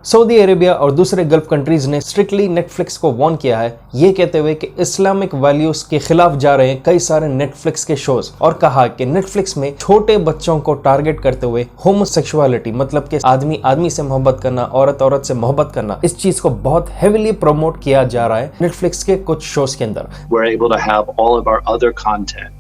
Saudi Arabia और दूसरे gulf countries ने स्ट्रिक्टली नेटफ्लिक्स को वार्न किया है, ये कहते हुए कि इस्लामिक वैल्यूज के खिलाफ जा रहे हैं कई सारे नेटफ्लिक्स के शोज, और कहा कि नेटफ्लिक्स में छोटे बच्चों को टारगेट करते हुए होमोसेक्सुअलिटी मतलब कि आदमी आदमी से मोहब्बत करना, औरत औरत से मोहब्बत करना, इस चीज को बहुत हेविली प्रमोट किया जा रहा है नेटफ्लिक्स के कुछ शोज के अंदर। We're able to have all of our other content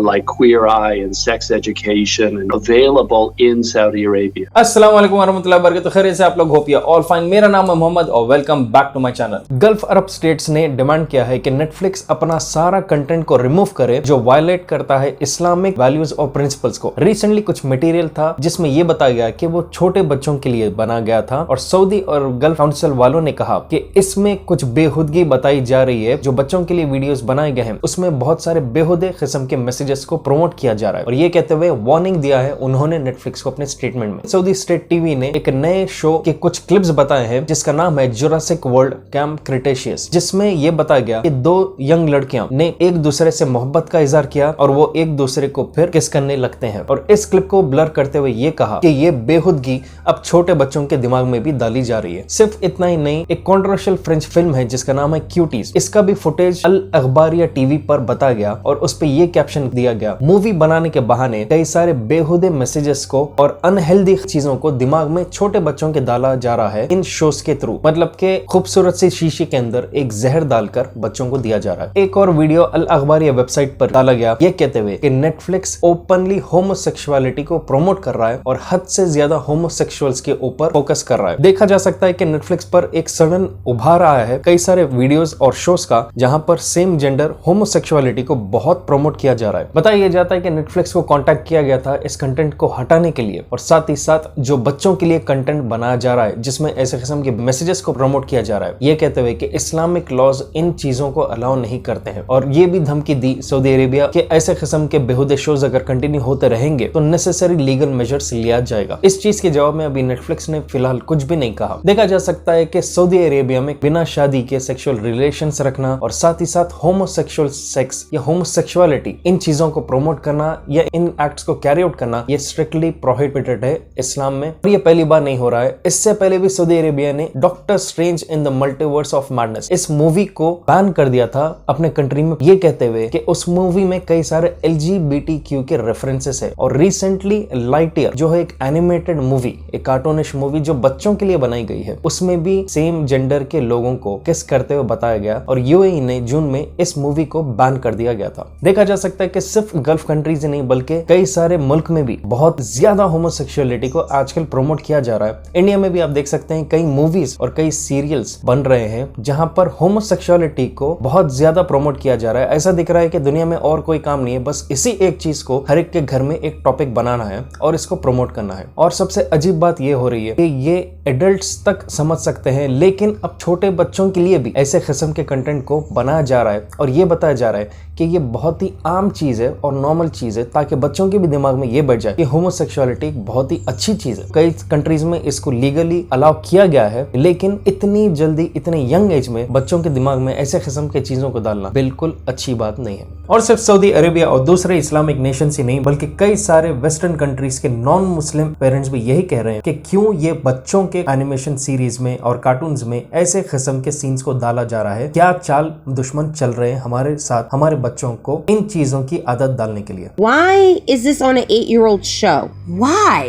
like Queer Eye and Sex Education and available in Saudi Arabia. अस्सलाम वालेकुम वरहमतुल्लाहि वबरकातुहू। खैर से आप लोग होप या ऑल फाइन। मेरा नाम है मोहम्मद और welcome back to my channel. Gulf Arab states ने डिमांड किया है कि नेटफ्लिक्स अपना सारा कंटेंट को रिमूव करे जो वायलेट करता है इस्लामिक वैल्यूज और प्रिंसिपल्स को। रिसेंटली कुछ मटेरियल था जिसमें यह बताया गया कि वो छोटे बच्चों के लिए बना गया था, और सऊदी और गल्फ काउंसिल वालों ने कहा कि इसमें कुछ बेहुदगी बताई जा रही है। जो बच्चों के लिए वीडियोस बनाए गए हैं उसमें बहुत सारे बेहुदे किस्म के मैसेजेस को प्रमोट किया जा रहा है, और ये कहते हुए वार्निंग दिया है उन्होंने नेटफ्लिक्स को अपने स्टेटमेंट में। सऊदी स्टेट टीवी ने एक नए शो के कुछ क्लिप्स बताए हैं जिसका नाम है जुरासिक वर्ल्ड कैंप क्रिटेशियस, जिसमें यह बताया गया कि दो यंग लड़कियां ने एक दूसरे से मोहब्बत का इजहार किया और वो एक दूसरे को फिर किस करने लगते हैं, और इस क्लिप को ब्लर करते हुए ये कहा कि ये बेहुदगी अब छोटे बच्चों के दिमाग में भी डाली जा रही है। सिर्फ इतना ही नहीं, एक कॉन्ट्रोवर्शियल फ्रेंच फिल्म है जिसका नाम है क्यूटीज, इसका भी फुटेज अल अखबारिया टीवी पर बताया गया और उस पर यह कैप्शन दिया गया, मूवी बनाने के बहाने कई सारे बेहुदे मैसेजेस को और अनहेल्दी चीजों को दिमाग में छोटे बच्चों के डाला जा रहा है इन शोज के थ्रू। मतलब के खूबसूरत सी शीशे के अंदर एक जहर डालकर बच्चों को दिया जा रहा है। एक और वीडियो अल अखबारिया वेबसाइट पर डाला गया ये कहते हुए कि नेटफ्लिक्स ओपनली होमोसेक्सुअलिटी को प्रमोट कर रहा है और हद से ज्यादा होमोसेक्सुअल्स के ऊपर फोकस कर रहा है। देखा जा सकता है कि नेटफ्लिक्स पर एक सडन उभार आया है कई सारे वीडियोस और शोज का जहां पर सेम जेंडर होमोसेक्सुअलिटी को बहुत प्रमोट किया जा रहा है। बताया जाता है कि नेटफ्लिक्स को कांटेक्ट किया गया था इस कंटेंट को हटाने के लिए, और साथ ही साथ जो बच्चों के लिए कंटेंट बनाया जा रहा है जिसमें ऐसे किस्म के मैसेजेस को प्रमोट किया जा रहा है, ये कहते हुए कि इस्लामिक लॉज इन चीजों को अलाउ नहीं करते हैं, और ये भी धमकी दी सऊदी अरेबिया के ऐसे किस्म के बेहुदे शोज अगर कंटिन्यू होते रहेंगे तो नेसेसरी लीगल मेजर्स लिया जाएगा। इस चीज के जवाब में अभी नेटफ्लिक्स ने फिलहाल कुछ भी नहीं कहा। देखा जा सकता है कि सऊदी अरेबिया में बिना शादी के सेक्सुअल रिलेशंस रखना और साथ ही साथ होमोसेक्सुअल सेक्स या होमोसेक्सुअलिटी इन चीजों को प्रमोट करना या इन एक्ट्स को कैरी आउट करना ये स्ट्रिक्टली प्रोहिबिटेड है इस्लाम में, और ये पहली बार नहीं हो रहा है। इससे पहले भी सऊदी अरेबिया ने doctor strange in the multiverse of madness इस मूवी को बैन कर दिया था अपने कंट्री में, ये कहते हुए कि उस मूवी में कई सारे LGBTQ के रेफरेंसेस है। और रिसेंटली लाइटईयर जो है एक एनिमेटेड मूवी, एक कार्टूनिश मूवी जो बच्चों के लिए बनाई गई है, उसमें भी सेम जेंडर के लोगों को किस करते हुए बताया गया, और यूएई ने जून में इस मूवी को बैन कर दिया गया था। देखा जा सकता है कि सिर्फ गल्फ कंट्रीज नहीं बल्कि कई सारे मुल्क में भी बहुत ज्यादा होमोसेक्सुअलिटी को आजकल प्रमोट किया जा रहा है। इंडिया में भी आप देख सकते हैं कई मूवीज और कई सीरियल्स बन रहे हैं जहां पर होमोसेक्सुअलिटी को बहुत ज्यादा प्रमोट किया जा रहा है। ऐसा दिख रहा है कि दुनिया में और कोई काम नहीं है, बस इसी एक चीज को हर एक के घर में एक टॉपिक बनाना है और इसको प्रमोट करना है। और सबसे अजीब बात ये हो रही है कि ये एडल्ट्स तक समझ सकते हैं, लेकिन अब छोटे बच्चों के लिए भी ऐसे किस्म के कंटेंट को बनाया जा रहा है और ये बताया जा रहा है कि ये बहुत ही आम चीज है और नॉर्मल चीज है, ताकि बच्चों के भी दिमाग में ये बैठ जाए कि होमोसेक्सुअलिटी एक बहुत ही अच्छी चीज है। कई कंट्रीज में इसको लीगली अलाउ किया गया है, लेकिन इतनी जल्दी इतने यंग एज में बच्चों के दिमाग में ऐसे किस्म के चीजों को डालना बिल्कुल अच्छी बात नहीं है। और सिर्फ सऊदी अरेबिया और दूसरे इस्लामिक नेशन ही नहीं बल्कि कई सारे वेस्टर्न कंट्रीज के नॉन मुस्लिम पेरेंट्स भी यही कह रहे हैं कि क्यों ये बच्चों के एनिमेशन सीरीज में और कार्टून्स में ऐसे किस्म के सीन्स को डाला जा रहा है। क्या चाल दुश्मन चल रहे हैं हमारे साथ, हमारे बच्चों को इन चीजों की आदत डालने के लिए। Why is this on an 8-year-old show? Why?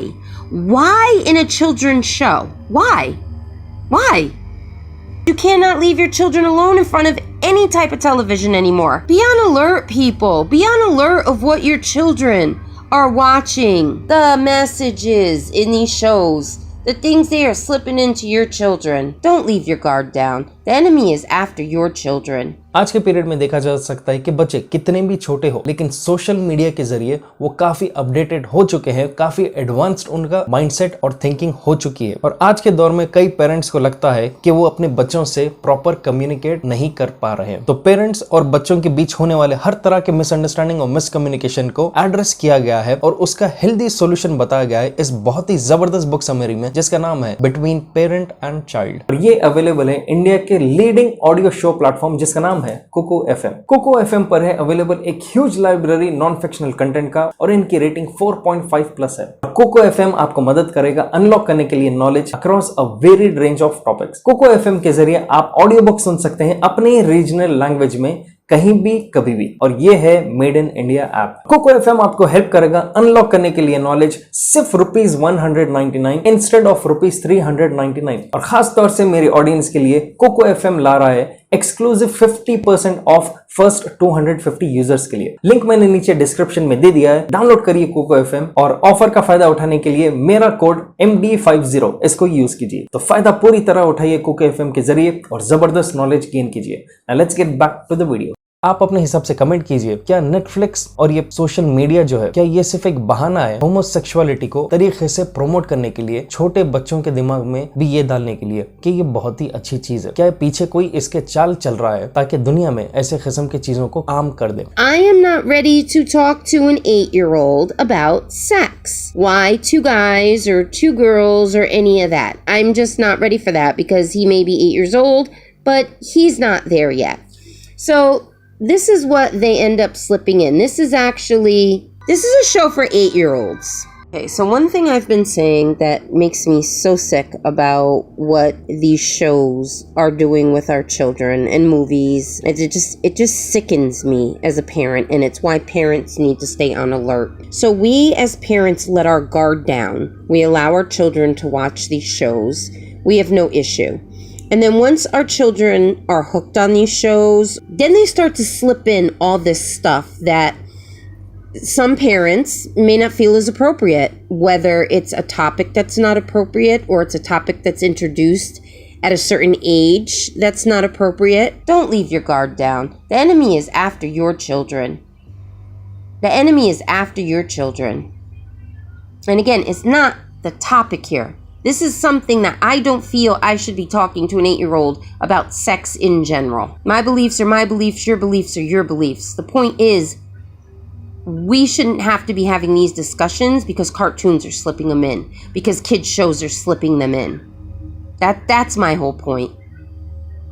Why in a children's show? Why? Why? You cannot leave your children alone in front of any type of television anymore. Be on alert, people. Be on alert of what your children are watching. The messages in these shows, the things they are slipping into your children. Don't leave your guard down. The enemy is after your children. आज के period में देखा जा सकता है कि बच्चे कितने भी छोटे हो लेकिन सोशल मीडिया के जरिए वो काफी अपडेटेड हो चुके हैं, काफी एडवांस्ड उनका माइंडसेट और थिंकिंग हो चुकी है। और आज के दौर में कई पेरेंट्स को लगता है कि वो अपने बच्चों से प्रॉपर कम्युनिकेट नहीं कर पा रहे हैं। तो पेरेंट्स और बच्चों के बीच होने वाले हर तरह के मिसअंडरस्टैंडिंग और मिसकम्युनिकेशन को एड्रेस किया गया है और उसका हेल्दी सोल्यूशन बताया गया है इस बहुत ही जबरदस्त बुक समरी में जिसका नाम है बिटवीन पेरेंट एंड चाइल्ड। और ये अवेलेबल है इंडिया के लीडिंग ऑडियो शो प्लेटफॉर्म जिसका नाम है कोको एफएम। कोको एफएम पर है अवेलेबल एक huge library non fictional content का और इनकी रेटिंग 4.5 प्लस है। कोको एफएम आपको मदद करेगा अनलॉक करने के लिए knowledge across a varied range of topics. Kuku FM के जरिए आप ऑडियो बुक सुन सकते हैं अपने रीजनल लैंग्वेज में कहीं भी कभी भी, और ये है made in India app. Kuku FM आपको हेल्प करेगा अनलॉक करने के लिए नॉलेज सिर्फ ₹199 इंस्टेड ऑफ ₹399। और खास तौर से मेरी ऑडियंस के लिए कोको एफएम ला रहा है एक्सक्लूसिव 50% ऑफ फर्स्ट 250 यूजर्स के लिए। लिंक मैंने नीचे डिस्क्रिप्शन में दे दिया है, डाउनलोड करिए कोको एफएम और ऑफर का फायदा उठाने के लिए मेरा कोड MD50 इसको यूज कीजिए। तो फायदा पूरी तरह उठाइए कोको एफएम के जरिए और जबरदस्त नॉलेज गेन कीजिए। Now let's get back to the video. आप अपने हिसाब से कमेंट कीजिए, क्या नेटफ्लिक्स और ये सोशल मीडिया जो है, क्या ये सिर्फ एक बहाना है होमोसेक्सुअलिटी को तरीके से प्रमोट करने के लिए, छोटे बच्चों के दिमाग में भी ये डालने के लिए कि ये बहुत ही अच्छी चीज है? क्या पीछे कोई इसके चाल चल रहा है ताकि दुनिया में ऐसे किस्म की चीजों को आम कर दे? I am not ready to talk to an 8-year-old about sex. Why 2 guys or 2 girls or any of that? I'm just not ready for that because he may be 8 years old, but he's not there yet. So this is what they end up slipping in. This is a show for 8-year-olds. Okay, so one thing I've been saying that makes me so sick about what these shows are doing with our children and movies, it just sickens me as a parent, and it's why parents need to stay on alert. So we as parents let our guard down. We allow our children to watch these shows. We have no issue. And then once our children are hooked on these shows, then they start to slip in all this stuff that some parents may not feel is appropriate, whether it's a topic that's not appropriate or it's a topic that's introduced at a certain age that's not appropriate. Don't leave your guard down. The enemy is after your children. The enemy is after your children. And again, it's not the topic here. This is something that I don't feel I should be talking to an 8-year-old about sex in general. My beliefs are my beliefs, your beliefs are your beliefs. The point is, we shouldn't have to be having these discussions because cartoons are slipping them in, because kids shows are slipping them in. That's my whole point.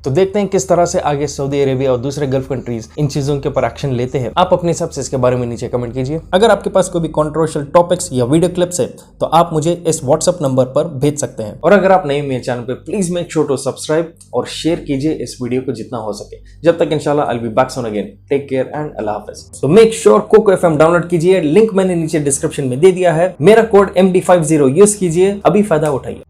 तो देखते हैं किस तरह से आगे Saudi Arabia और दूसरे gulf countries in चीजों के ऊपर एक्शन लेते हैं। आप अपने हिसाब से इसके बारे में नीचे कमेंट कीजिए। अगर आपके पास कोई भी कंट्रोवर्शियल टॉपिक्स या वीडियो क्लिप्स है तो आप मुझे इस व्हाट्सएप नंबर पर भेज सकते हैं। और अगर आप नए मेरे चैनल पे, please make sure to subscribe और शेयर कीजिए इस वीडियो को जितना हो सके। जब तक इंशाल्लाह I will be back soon again. Take care and अल्लाह हाफिज। तो make sure Koko FM download कीजिए, लिंक मैंने नीचे डिस्क्रिप्शन में दे दिया है। मेरा कोड MD50 यूज कीजिए, अभी फायदा उठाइए।